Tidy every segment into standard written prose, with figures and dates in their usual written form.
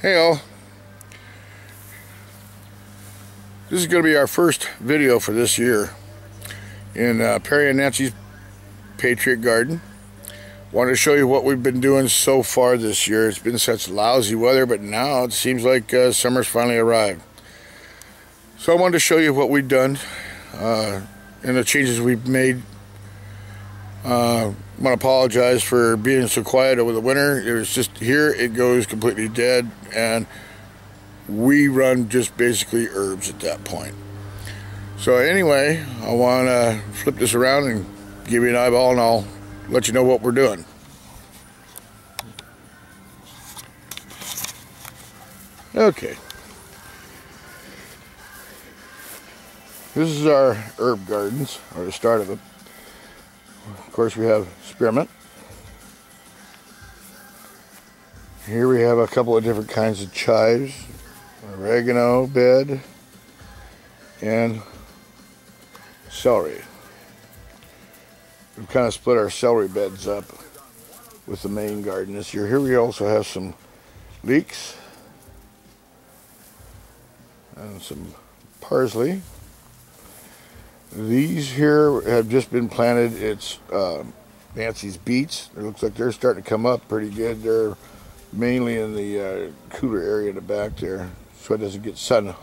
Hey all, this is going to be our first video for this year in Perry and Nancy's Patriot Garden. Wanted to show you what we've been doing so far this year. It's been such lousy weather, but now it seems like summer's finally arrived. So I wanted to show you what we've done and the changes we've made. I want to apologize for being so quiet over the winter. It was just here, it goes completely dead, and we run just basically herbs at that point. So anyway, I want to flip this around and give you an eyeball, and I'll let you know what we're doing. Okay. This is our herb gardens, or the start of it. Of course, we have spearmint. Here we have a couple of different kinds of chives, oregano bed, and celery. We've kind of split our celery beds up with the main garden this year. Here we also have some leeks and some parsley. These here have just been planted. It's Nancy's beets. It looks like they're starting to come up pretty good. They're mainly in the cooler area in the back there, so it doesn't get sun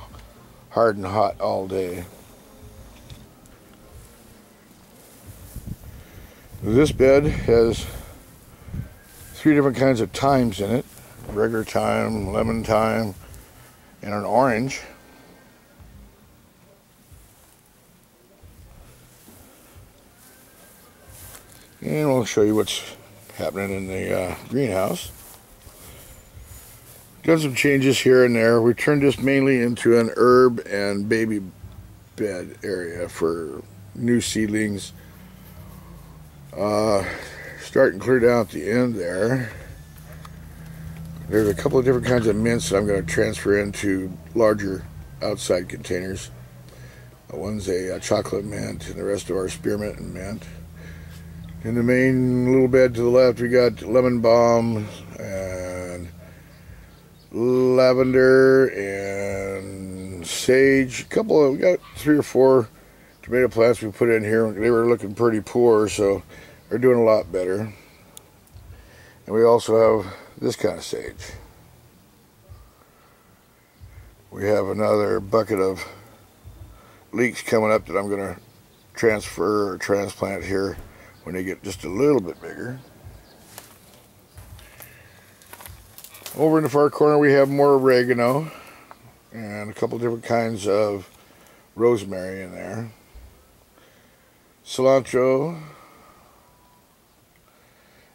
hard and hot all day. This bed has 3 different kinds of thymes in it: regular thyme, lemon thyme, and an orange. And we'll show you what's happening in the greenhouse. Done some changes here and there. We turned this mainly into an herb and baby bed area for new seedlings. Starting clear down at the end there. There's a couple of different kinds of mints that I'm going to transfer into larger outside containers. One's a chocolate mint, and the rest of our spearmint and mint. In the main little bed to the left, we got lemon balm and lavender and sage. We got 3 or 4 tomato plants we put in here. They were looking pretty poor, so they're doing a lot better. And we also have this kind of sage. We have another bucket of leeks coming up that I'm going to transfer or transplant here when they get just a little bit bigger. Over in the far corner we have more oregano and a couple different kinds of rosemary in there. Cilantro,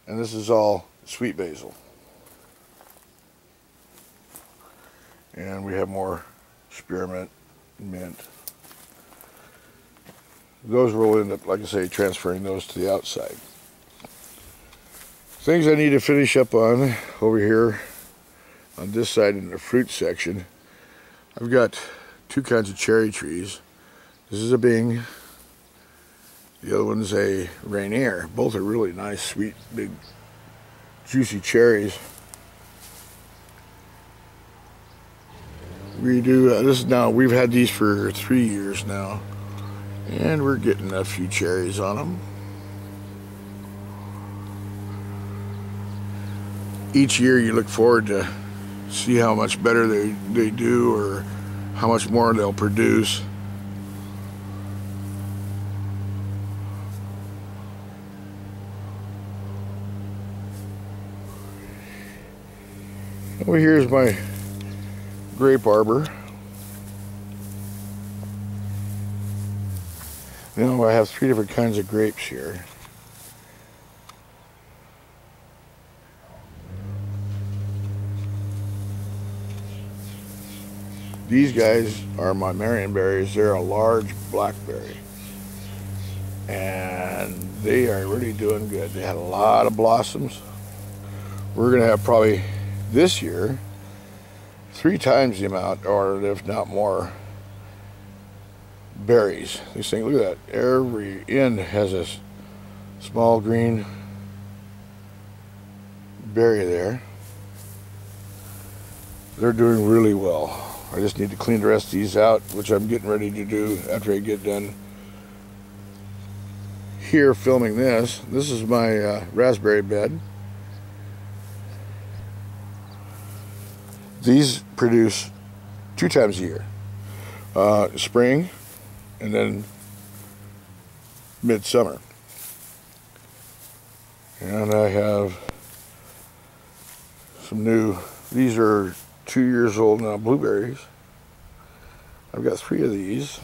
and this is all sweet basil. And we have more spearmint, mint. Those will end up, like I say, transferring those to the outside. Things I need to finish up on over here on this side in the fruit section. I've got 2 kinds of cherry trees. This is a Bing. The other one's a Rainier. Both are really nice, sweet, big, juicy cherries. We've had these for 3 years now, and we're getting a few cherries on them. Each year you look forward to see how much better they do, or how much more they'll produce. Over here's my grape arbor. Now I have 3 different kinds of grapes here. These guys are my Marionberries. They're a large blackberry, and they are really doing good. They had a lot of blossoms. We're going to have probably this year 3 times the amount, or if not more, berries. These things, look at that. Every end has a small green berry there. they're doing really well. I just need to clean the rest of these out, which I'm getting ready to do after I get done here filming this. This is my raspberry bed. These produce 2 times a year. Spring and then midsummer. And I have some new, these are 2 years old now, blueberries. I've got 3 of these.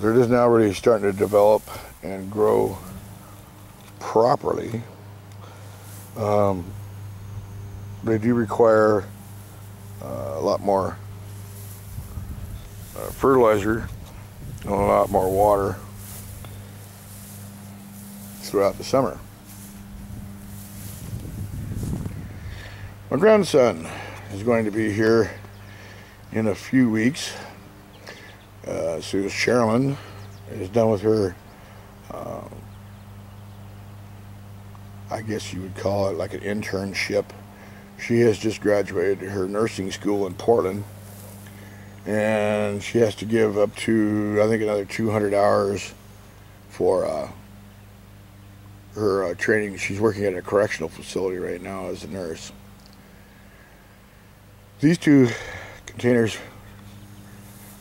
They're just now really starting to develop and grow properly. They do require a lot more fertilizer and a lot more water throughout the summer. My grandson is going to be here in a few weeks. So Sherilyn is done with her, I guess you would call it like an internship. She has just graduated her nursing school in Portland, and she has to give up to, I think, another 200 hours for her training. She's working at a correctional facility right now as a nurse. These 2 containers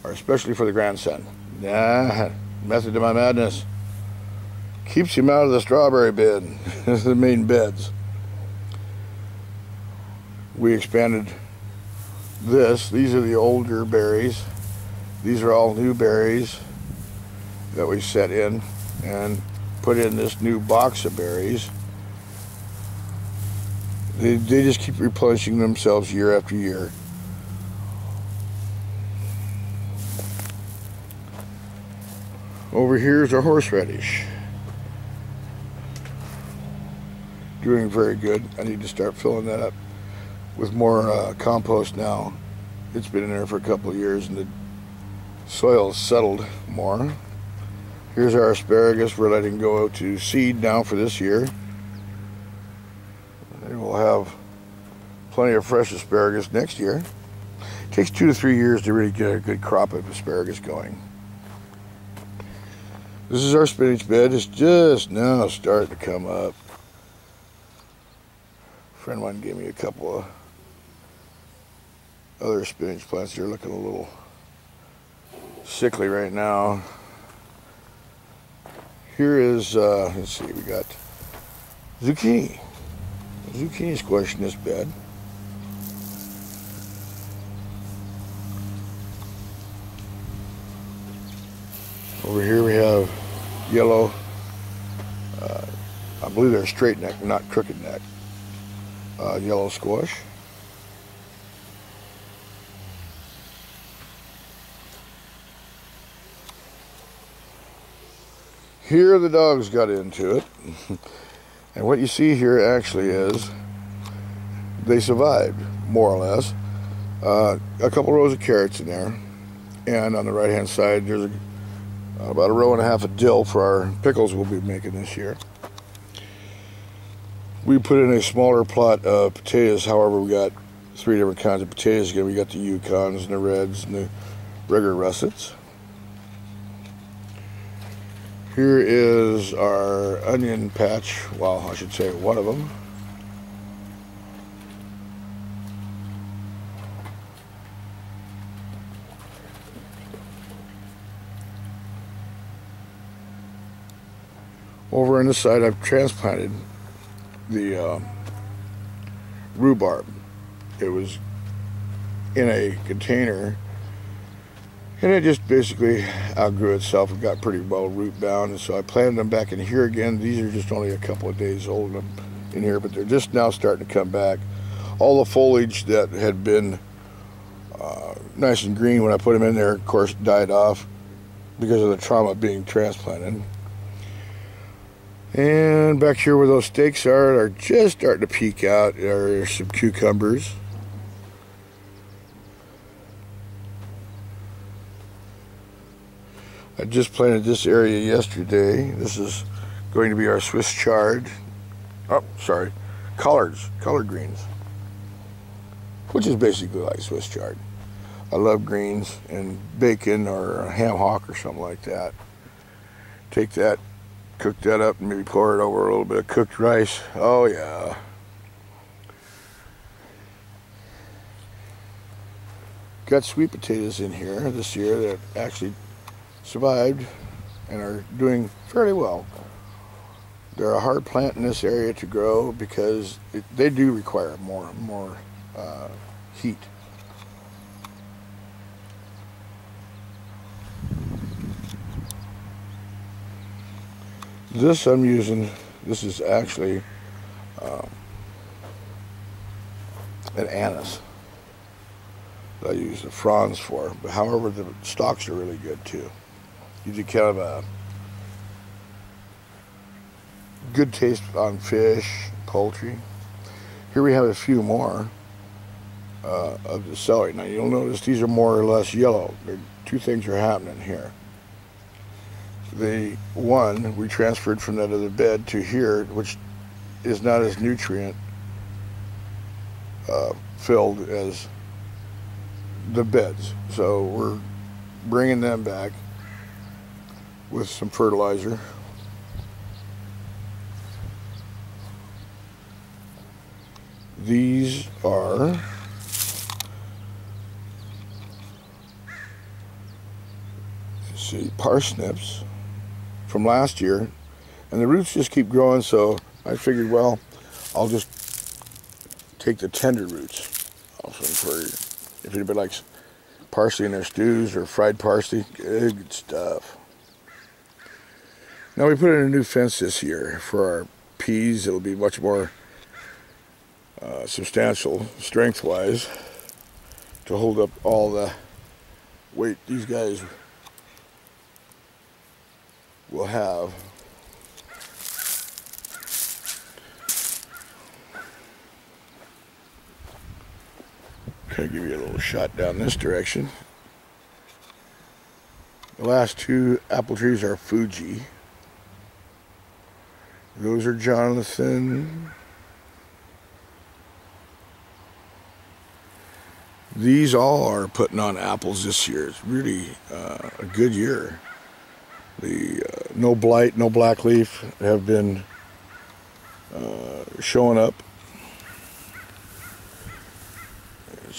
are especially for the grandson. Method to my madness. Keeps him out of the strawberry bed. The main beds. We expanded this. These are the older berries. These are all new berries that we set in and put in this new box of berries. They just keep replenishing themselves year after year. Over here is our horseradish. Doing very good. I need to start filling that up with more compost now. It's been in there for a couple of years and the soil has settled more. Here's our asparagus. We're letting go to seed now for this year. And we'll have plenty of fresh asparagus next year. It takes 2 to 3 years to really get a good crop of asparagus going. This is our spinach bed. It's just now starting to come up. A friend of mine gave me a couple of other spinach plants. They're looking a little sickly right now. Here is, let's see, we got zucchini. Zucchini squash in this bed. Over here we have yellow, I believe they're straight neck, not crooked neck, yellow squash. Here the dogs got into it. And what you see here actually is they survived, more or less. A couple rows of carrots in there. And on the right hand side there's about 1.5 rows of dill for our pickles we'll be making this year. We put in a smaller plot of potatoes. However, we got 3 different kinds of potatoes again. We got the Yukons and the Reds and the regular russets. Here is our onion patch. Well, I should say one of them. Over on this side, I've transplanted the rhubarb. It was in a container, and it just basically outgrew itself and got pretty well root bound, and so I planted them back in here again. These are just only a couple of days old in here, but they're just now starting to come back. All the foliage that had been nice and green when I put them in there, of course, died off because of the trauma of being transplanted. And back here where those stakes are just starting to peek out. There are some cucumbers. I just planted this area yesterday. This is going to be our Swiss chard. Oh, sorry, collard greens. which is basically like Swiss chard. I love greens and bacon or a ham hock or something like that. Take that, cook that up, and maybe pour it over a little bit of cooked rice. Oh yeah. Got sweet potatoes in here this year that actually survived and are doing fairly well. They're a hard plant in this area to grow because they do require more heat. This I'm using, this is actually an anise that I use the fronds for, but however the stalks are really good too. You get kind of a good taste on fish, poultry. Here we have a few more of the celery. Now you'll notice these are more or less yellow. Two things are happening here. The one we transferred from that other bed to here, which is not as nutrient filled as the beds, so we're bringing them back with some fertilizer. These are let's see, parsnips from last year, and the roots just keep growing, so I figured, well, I'll just take the tender roots off them for, if anybody likes parsley in their stews or fried parsley, good stuff. Now we put in a new fence this year for our peas. It'll be much more substantial strength-wise to hold up all the weight these guys will have. Okay, give you a little shot down this direction. The last two apple trees are Fuji. Those are Jonathan. These all are putting on apples this year. It's really a good year. The no blight, no black leaf have been showing up.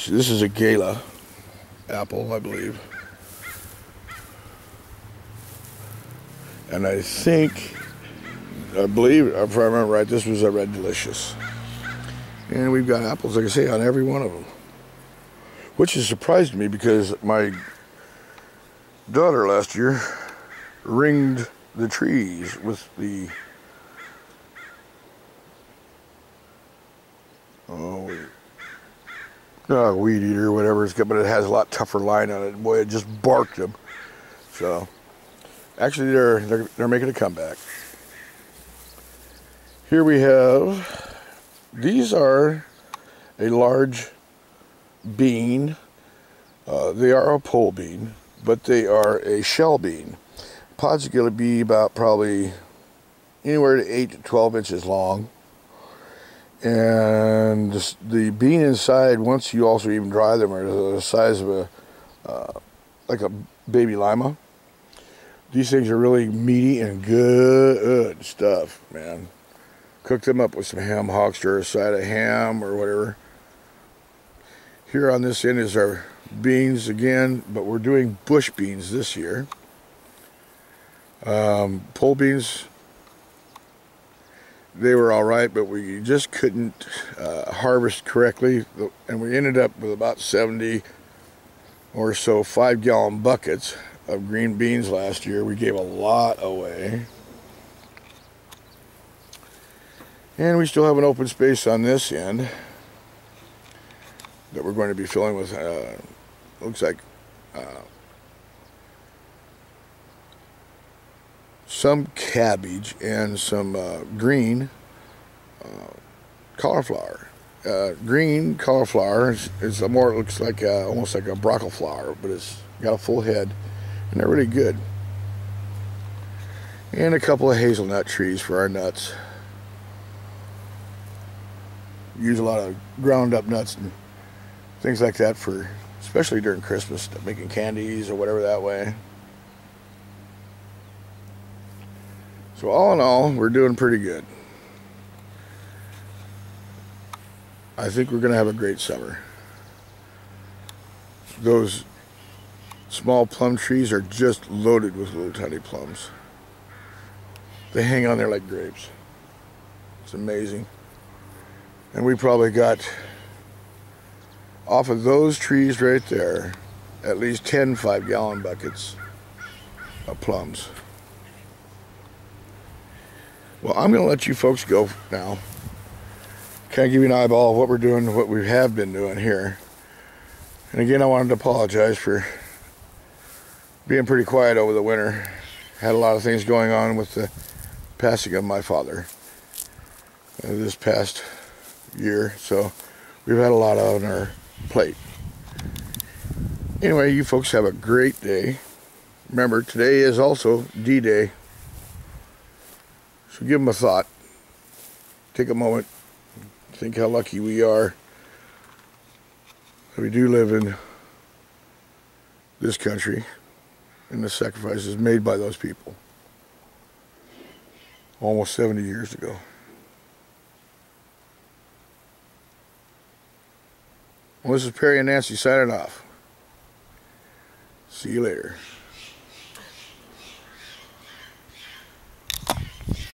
This is a Gala apple, I believe. And I believe, if I remember right, this was a Red Delicious. And we've got apples, like I say, on every one of them. Which has surprised me because my daughter last year ringed the trees with the weed eater, whatever it's got, but it has a lot tougher line on it. Boy, it just barked them. So actually, they're making a comeback. Here we have, these are a large bean. They are a pole bean, but they are a shell bean. Pods are going to be about probably anywhere to 8 to 12 inches long. And the bean inside, once you also even dry them, are the size of like a baby lima. These things are really meaty and good stuff, man. Cook them up with some ham hocks or a side of ham or whatever. Here on this end is our beans again, but we're doing bush beans this year. Pole beans, they were all right, but we just couldn't harvest correctly, and we ended up with about 70 or so 5-gallon buckets of green beans last year. We gave a lot away. And we still have an open space on this end that we're going to be filling with, looks like some cabbage and some green cauliflower. Green cauliflower is more, looks like almost like a broccoli flower, but it's got a full head, and they're really good. And a couple of hazelnut trees for our nuts. Use a lot of ground up nuts and things like that, for especially during Christmas, making candies or whatever that way. So all in all, we're doing pretty good. I think we're going to have a great summer. Those small plum trees are just loaded with little tiny plums. They hang on there like grapes. It's amazing. And we probably got, off of those trees right there, at least 10 5-gallon buckets of plums. Well, I'm going to let you folks go now. Kind of give you an eyeball of what we're doing, what we have been doing here. And again, I wanted to apologize for being pretty quiet over the winter. Had a lot of things going on with the passing of my father this past year, so we've had a lot on our plate. Anyway, you folks have a great day. Remember, today is also D-Day, so give them a thought. Take a moment, think how lucky we are that we do live in this country and the sacrifices made by those people almost 70 years ago. Well, this is Perry and Nancy signing off. See you later.